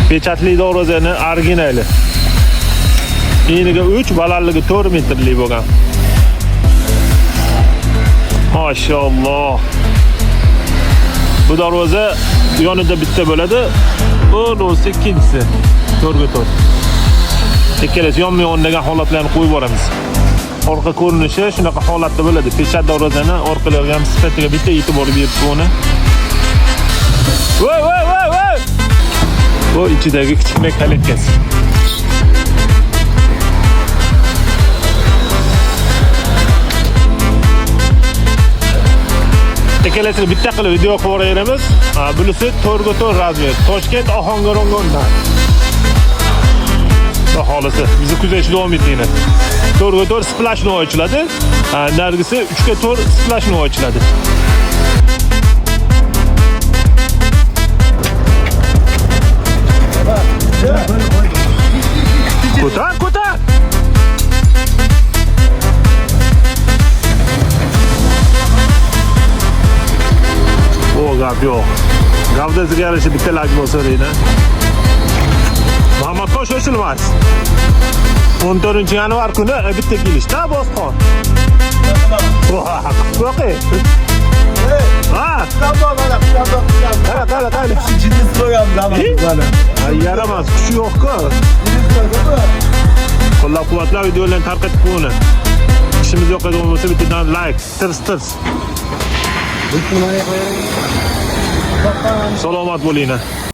Pechatli darvozani originali. Eniga 3, balandligi 4 metrli bo'lgan. Maşallah. Bu darvoza yonida bitta bo'ladi. Bu do'sti ikkinchisi. To'rga to'r. Ikkalasi yonma-yondagan holatlarni qo'yib boramiz. Orqa ko'rinishi shunaqa holatda bo'ladi. Pechat darvozani orqalariga ham sifatiga bitta e'tibor berib buni. Voy voy voy voy. Bu ichidagi kichkina kalitkasi. Ikkalasini bitta qilib video qilib yuboramiz. Bunisi to'rga to'r razmer. Toshkent Ohangarondan. Aholisi bizni kuzatishda davom etinglar. To'rga to'r splashni ochiladi. Nargisi 3 ga to'r splashni ochiladi. Ko'tar. Gap yo'q. Gavdasiga yarasha bitta lag bo'lsa deydi. Muhammadxon shoshilmas. 14-yanvar kuni bitta kelishda Bosqon. Voqe. Ha, qara. Jinnis qo'yamiz mana. Yaramas, kuchi yo'q-ku. Qo'llab-quvvatlab videolarni tarqatib qo'ying. İşimiz yo'q bo'lsa bittadan like, tirs. Salomat bo'linglar.